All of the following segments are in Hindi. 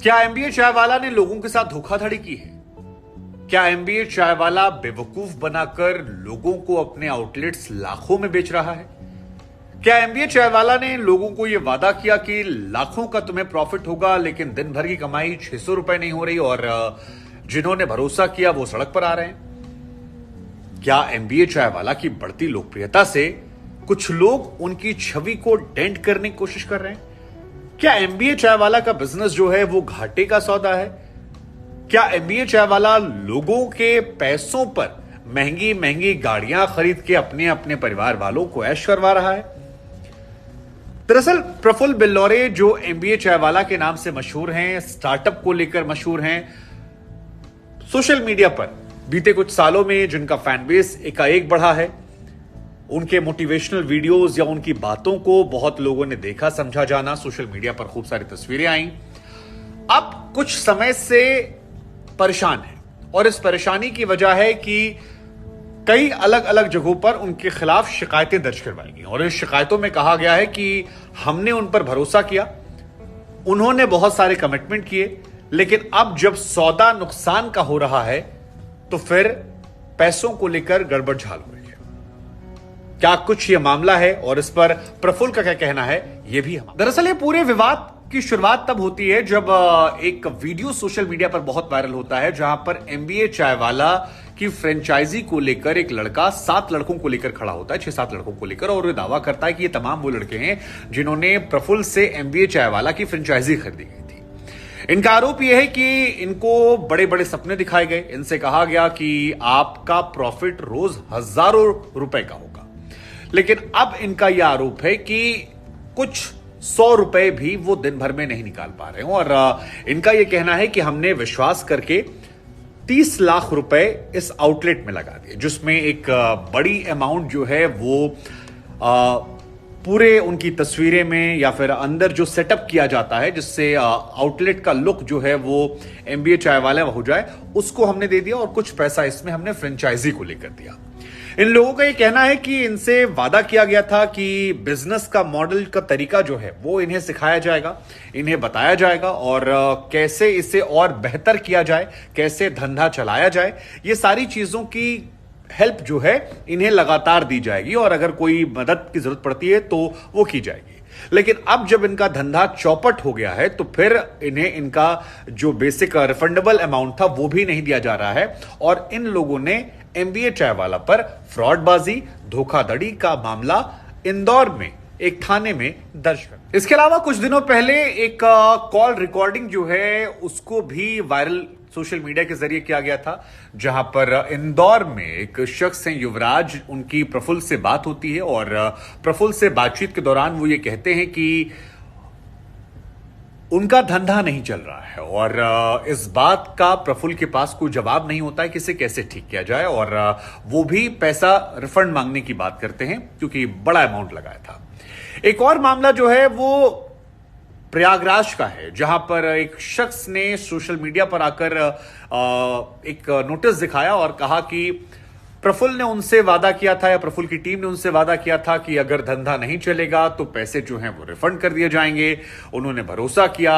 क्या एमबीए चाय वाला ने लोगों के साथ धोखाधड़ी की है? क्या एमबीए चाय वाला बेवकूफ बनाकर लोगों को अपने आउटलेट्स लाखों में बेच रहा है? क्या एमबीए चाय वाला ने लोगों को यह वादा किया कि लाखों का तुम्हें प्रॉफिट होगा, लेकिन दिन भर की कमाई 600 रुपए नहीं हो रही और जिन्होंने भरोसा किया वो सड़क पर आ रहे हैं? क्या एमबीए चाय वाला की बढ़ती लोकप्रियता से कुछ लोग उनकी छवि को डेंट करने की कोशिश कर रहे हैं? क्या एमबीए चाय वाला का बिजनेस जो है वो घाटे का सौदा है? क्या एमबीए चाय वाला लोगों के पैसों पर महंगी महंगी गाड़ियां खरीद के अपने अपने परिवार वालों को ऐश करवा रहा है? दरअसल प्रफुल्ल बिल्लौरे जो एमबीए चाय वाला के नाम से मशहूर हैं, स्टार्टअप को लेकर मशहूर हैं, सोशल मीडिया पर बीते कुछ सालों में जिनका फैन बेस एकाएक बढ़ा है, उनके मोटिवेशनल वीडियोस या उनकी बातों को बहुत लोगों ने देखा समझा जाना, सोशल मीडिया पर खूब सारी तस्वीरें आई, अब कुछ समय से परेशान है। और इस परेशानी की वजह है कि कई अलग अलग जगहों पर उनके खिलाफ शिकायतें दर्ज करवाई गई और इस शिकायतों में कहा गया है कि हमने उन पर भरोसा किया, उन्होंने बहुत सारे कमिटमेंट किए, लेकिन अब जब सौदा नुकसान का हो रहा है तो फिर पैसों को लेकर गड़बड़ झाल हो रही है। क्या कुछ यह मामला है और इस पर प्रफुल्ल का क्या कहना है, यह भी हम। दरअसल ये पूरे विवाद की शुरुआत तब होती है जब एक वीडियो सोशल मीडिया पर बहुत वायरल होता है, जहां पर एमबीए चाय वाला की फ्रेंचाइजी को लेकर एक लड़का 7 लड़कों को लेकर खड़ा होता है, 6-7 लड़कों को लेकर, और दावा करता है कि ये तमाम वो लड़के हैं जिन्होंने प्रफुल्ल से एमबीए चाय वाला की फ्रेंचाइजी खरीदी गई थी। इनका आरोप यह है कि इनको बड़े बड़े सपने दिखाए गए, इनसे कहा गया कि आपका प्रॉफिट रोज हजारों रुपए का होगा, लेकिन अब इनका यह आरोप है कि कुछ 100 रुपए भी वो दिन भर में नहीं निकाल पा रहे हैं। और इनका यह कहना है कि हमने विश्वास करके 30 लाख रुपए इस आउटलेट में लगा दिए, जिसमें एक बड़ी अमाउंट जो है वो पूरे उनकी तस्वीरें में या फिर अंदर जो सेटअप किया जाता है जिससे आउटलेट का लुक जो है वो एमबीए चाय वाला हो जाए, उसको हमने दे दिया और कुछ पैसा इसमें हमने फ्रेंचाइजी को लेकर दिया। इन लोगों का यह कहना है कि इनसे वादा किया गया था कि बिजनेस का मॉडल का तरीका जो है वो इन्हें सिखाया जाएगा, इन्हें बताया जाएगा और कैसे इसे और बेहतर किया जाए, कैसे धंधा चलाया जाए, ये सारी चीजों की हेल्प जो है इन्हें लगातार दी जाएगी और अगर कोई मदद की जरूरत पड़ती है तो वो की जाएगी। लेकिन अब जब इनका धंधा चौपट हो गया है तो फिर इन्हें इनका जो बेसिक रिफंडेबल अमाउंट था वो भी नहीं दिया जा रहा है और इन लोगों ने एमबीए चाय वाला पर फ्रॉडबाजी, धोखाधड़ी का मामला इंदौर में एक थाने में दर्ज कर। इसके अलावा कुछ दिनों पहले एक कॉल रिकॉर्डिंग जो है उसको भी वायरल सोशल मीडिया के जरिए किया गया था, जहां पर इंदौर में एक शख्स हैं युवराज, उनकी प्रफुल्ल से बात होती है और प्रफुल्ल से बातचीत के दौरान वो ये कहते हैं कि उनका धंधा नहीं चल रहा है और इस बात का प्रफुल्ल के पास कोई जवाब नहीं होता है कि इसे कैसे ठीक किया जाए और वो भी पैसा रिफंड मांगने की बात करते हैं क्योंकि बड़ा अमाउंट लगाया था। एक और मामला जो है वो प्रयागराज का है, जहां पर एक शख्स ने सोशल मीडिया पर आकर एक नोटिस दिखाया और कहा कि प्रफुल्ल ने उनसे वादा किया था या प्रफुल्ल की टीम ने उनसे वादा किया था कि अगर धंधा नहीं चलेगा तो पैसे जो हैं वो रिफंड कर दिए जाएंगे। उन्होंने भरोसा किया,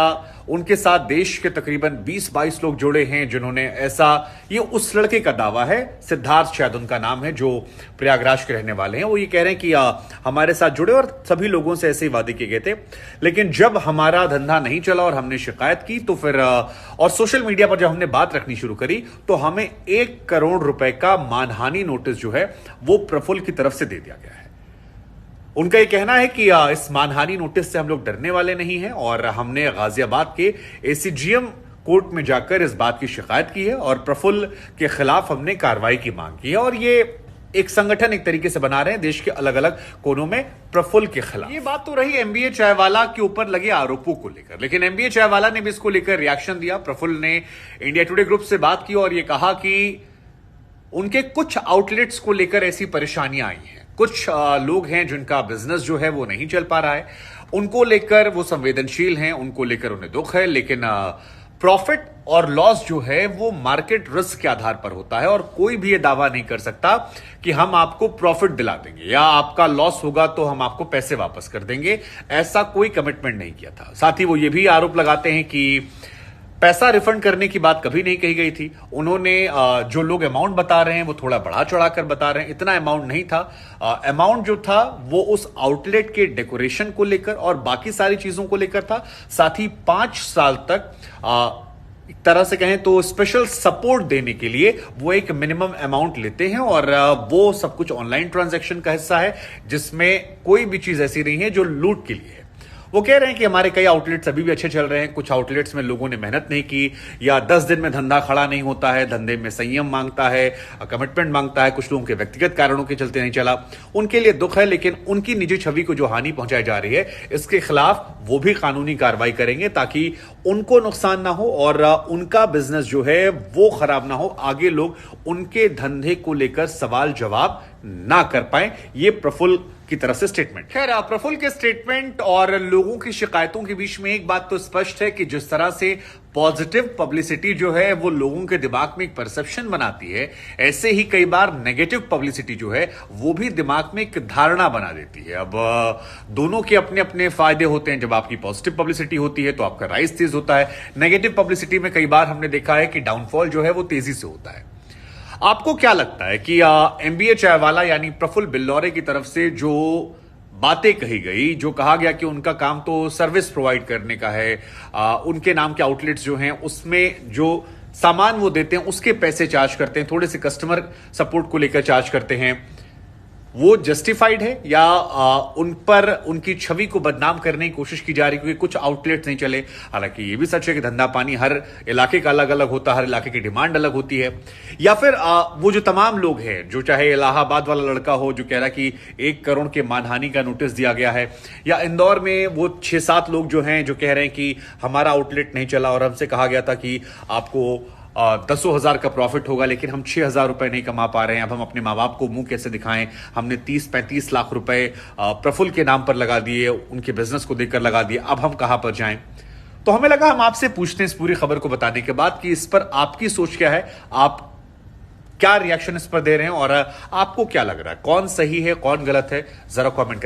उनके साथ देश के तकरीबन 20-22 लोग जुड़े हैं जिन्होंने ऐसा, ये उस लड़के का दावा है, सिद्धार्थ शायद उनका नाम है, जो प्रयागराज के रहने वाले हैं। वो ये कह रहे हैं कि हमारे साथ जुड़े और सभी लोगों से ऐसे ही वादे किए गए थे, लेकिन जब हमारा धंधा नहीं चला और हमने शिकायत की तो फिर और सोशल मीडिया पर जब हमने बात रखनी शुरू करी तो हमें 1 करोड़ रुपए का मानहानि नोटिस जो है वो प्रफुल्ल की तरफ से दे दिया गया है। उनका यह कहना है कि इस मानहानि नोटिस से हम लोग डरने वाले नहीं हैं और हमने गाजियाबाद के एसीजीएम कोर्ट में जाकर इस बात की शिकायत की है और प्रफुल्ल के खिलाफ हमने कार्रवाई की मांग की है और ये एक संगठन एक तरीके से बना रहे हैं देश के अलग अलग कोनों में प्रफुल्ल के खिलाफ। ये बात तो रही एमबीए चाय वाला के ऊपर लगे आरोपों को लेकर, लेकिन एमबीए चाय वाला ने भी इसको लेकर रिएक्शन दिया। प्रफुल्ल ने इंडिया टुडे ग्रुप से बात की और यह कहा कि उनके कुछ आउटलेट्स को लेकर ऐसी परेशानियां आई हैं, कुछ लोग हैं जिनका बिजनेस जो है वो नहीं चल पा रहा है, उनको लेकर वो संवेदनशील हैं, उनको लेकर उन्हें दुख है, लेकिन प्रॉफिट और लॉस जो है वो मार्केट रिस्क के आधार पर होता है और कोई भी ये दावा नहीं कर सकता कि हम आपको प्रॉफिट दिला देंगे या आपका लॉस होगा तो हम आपको पैसे वापस कर देंगे। ऐसा कोई कमिटमेंट नहीं किया था। साथ ही वो ये भी आरोप लगाते हैं कि पैसा रिफंड करने की बात कभी नहीं कही गई थी। उन्होंने जो लोग अमाउंट बता रहे हैं वो थोड़ा बढ़ा चढ़ा कर बता रहे हैं, इतना अमाउंट नहीं था। अमाउंट जो था वो उस आउटलेट के डेकोरेशन को लेकर और बाकी सारी चीजों को लेकर था। साथ ही 5 साल तक एक तरह से कहें तो स्पेशल सपोर्ट देने के लिए वो एक मिनिमम अमाउंट लेते हैं और वो सब कुछ ऑनलाइन ट्रांजैक्शन का हिस्सा है, जिसमें कोई भी चीज ऐसी नहीं है जो लूट के लिए है। वो कह रहे हैं कि हमारे कई आउटलेट्स अभी भी अच्छे चल रहे हैं, कुछ आउटलेट्स में लोगों ने मेहनत नहीं की या 10 दिन में धंधा खड़ा नहीं होता है, धंधे में संयम मांगता है, कमिटमेंट मांगता है, कुछ लोगों के व्यक्तिगत कारणों के चलते नहीं चला। उनके लिए दुख है, लेकिन उनकी निजी छवि को जो हानि पहुंचाई जा रही है इसके खिलाफ वो भी कानूनी कार्रवाई करेंगे ताकि उनको नुकसान ना हो और उनका बिजनेस जो है वो खराब ना हो, आगे लोग उनके धंधे को लेकर सवाल जवाब ना कर पाए। ये प्रफुल्ल की तरफ से स्टेटमेंट। खैर, प्रफुल्ल के स्टेटमेंट और लोगों की शिकायतों के बीच में एक बात तो स्पष्ट है कि जिस तरह से पॉजिटिव पब्लिसिटी जो है वो लोगों के दिमाग में एक परसेप्शन बनाती है, ऐसे ही कई बार नेगेटिव पब्लिसिटी जो है वो भी दिमाग में एक धारणा बना देती है। अब दोनों के अपने अपने फायदे होते हैं। जब आपकी पॉजिटिव पब्लिसिटी होती है तो आपका राइज तेज होता है। नेगेटिव पब्लिसिटी में कई बार हमने देखा है कि डाउनफॉल जो है वो तेजी से होता है। आपको क्या लगता है कि एमबीए चायवाला यानी प्रफुल्ल बिल्लौरे की तरफ से जो बातें कही गई, जो कहा गया कि उनका काम तो सर्विस प्रोवाइड करने का है, उनके नाम के आउटलेट्स जो हैं उसमें जो सामान वो देते हैं उसके पैसे चार्ज करते हैं, थोड़े से कस्टमर सपोर्ट को लेकर चार्ज करते हैं, वो जस्टिफाइड है या उन पर उनकी छवि को बदनाम करने की कोशिश की जा रही है क्योंकि कुछ आउटलेट्स नहीं चले? हालांकि ये भी सच है कि धंधा पानी हर इलाके का अलग अलग होता है, हर इलाके की डिमांड अलग होती है। या फिर वो जो तमाम लोग हैं, जो चाहे इलाहाबाद वाला लड़का हो जो कह रहा है कि 1 करोड़ के मानहानि का नोटिस दिया गया है, या इंदौर में वो 6-7 लोग जो हैं जो कह रहे हैं कि हमारा आउटलेट नहीं चला और हमसे कहा गया था कि आपको 10,000 का प्रॉफिट होगा लेकिन हम 6,000 रुपए नहीं कमा पा रहे हैं, अब हम अपने माँ बाप को मुंह कैसे दिखाएं? हमने 30-35 लाख रुपए प्रफुल्ल के नाम पर लगा दिए, उनके बिजनेस को देखकर लगा दिए, अब हम कहां पर जाएं? तो हमें लगा हम आपसे पूछते हैं इस पूरी खबर को बताने के बाद कि इस पर आपकी सोच क्या है, आप क्या रिएक्शन इस पर दे रहे हैं और आपको क्या लग रहा है, कौन सही है कौन गलत है, जरा कमेंट करें।